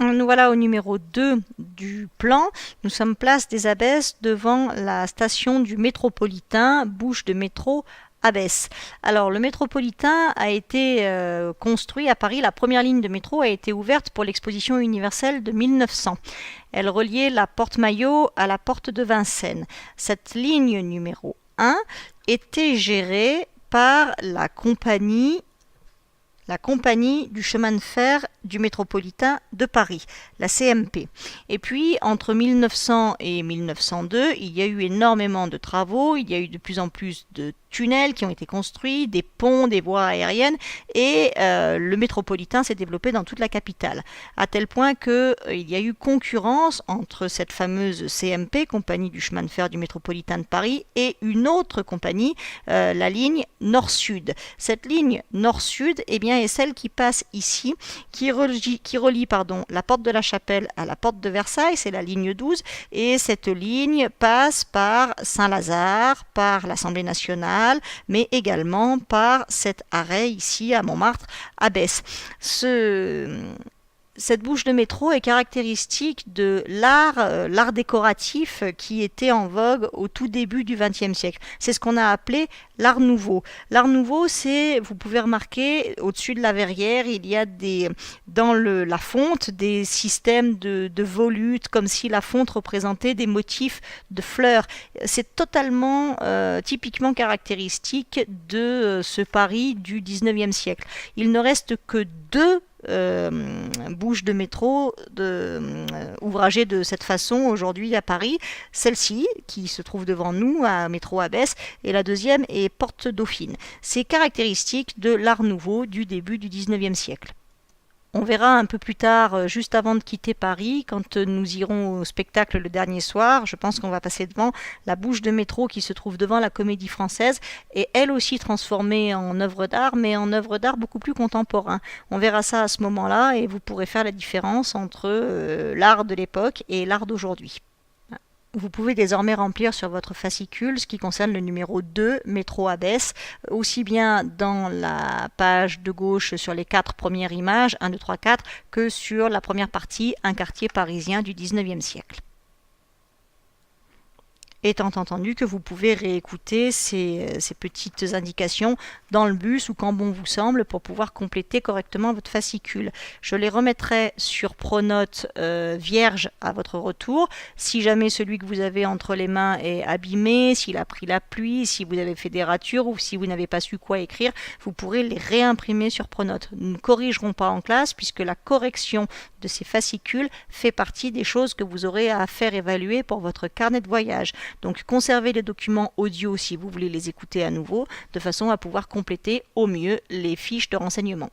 Nous voilà au numéro 2 du plan. Nous sommes place des Abbesses devant la station du métropolitain, bouche de métro Abbesse. Alors le métropolitain a été construit à Paris. La première ligne de métro a été ouverte pour l'exposition universelle de 1900. Elle reliait la porte Maillot à la porte de Vincennes. Cette ligne numéro 1 était gérée par la compagnie du chemin de fer du métropolitain de Paris, la CMP. Et puis, entre 1900 et 1902, il y a eu énormément de travaux, il y a eu de plus en plus de tunnels qui ont été construits, des ponts, des voies aériennes, et le métropolitain s'est développé dans toute la capitale, à tel point qu'il y a eu concurrence entre cette fameuse CMP, Compagnie du chemin de fer du métropolitain de Paris, et une autre compagnie, la ligne Nord-Sud. Cette ligne Nord-Sud, eh bien, est celle qui passe ici, qui relie la porte de la Chapelle à la porte de Versailles, c'est la ligne 12, et cette ligne passe par Saint-Lazare, par l'Assemblée nationale, mais également par cet arrêt ici à Montmartre, Abbesse. Cette bouche de métro est caractéristique de l'art décoratif qui était en vogue au tout début du XXe siècle. C'est ce qu'on a appelé l'art nouveau. L'art nouveau, c'est, vous pouvez remarquer, au-dessus de la verrière, il y a dans la fonte des systèmes de volutes, comme si la fonte représentait des motifs de fleurs. C'est totalement, typiquement caractéristique de ce Paris du XIXe siècle. Il ne reste que deux bouches de métro ouvragées de cette façon aujourd'hui à Paris. Celle-ci, qui se trouve devant nous, à métro Abbesse, et la deuxième est Porte Dauphine. C'est caractéristique de l'art nouveau du début du XIXe siècle. On verra un peu plus tard, juste avant de quitter Paris, quand nous irons au spectacle le dernier soir, je pense qu'on va passer devant la bouche de métro qui se trouve devant la Comédie Française, et elle aussi transformée en œuvre d'art, mais en œuvre d'art beaucoup plus contemporain. On verra ça à ce moment-là, et vous pourrez faire la différence entre l'art de l'époque et l'art d'aujourd'hui. Vous pouvez désormais remplir sur votre fascicule ce qui concerne le numéro 2, métro Abbesse, aussi bien dans la page de gauche sur les 4 premières images, 1, 2, 3, 4, que sur la première partie, un quartier parisien du XIXe siècle. Étant entendu que vous pouvez réécouter ces petites indications dans le bus ou quand bon vous semble pour pouvoir compléter correctement votre fascicule. Je les remettrai sur Pronote vierge à votre retour. Si jamais celui que vous avez entre les mains est abîmé, s'il a pris la pluie, si vous avez fait des ratures ou si vous n'avez pas su quoi écrire, vous pourrez les réimprimer sur Pronote. Nous ne corrigerons pas en classe puisque la correction de ces fascicules fait partie des choses que vous aurez à faire évaluer pour votre carnet de voyage. Donc conservez les documents audio si vous voulez les écouter à nouveau, de façon à pouvoir compléter au mieux les fiches de renseignement.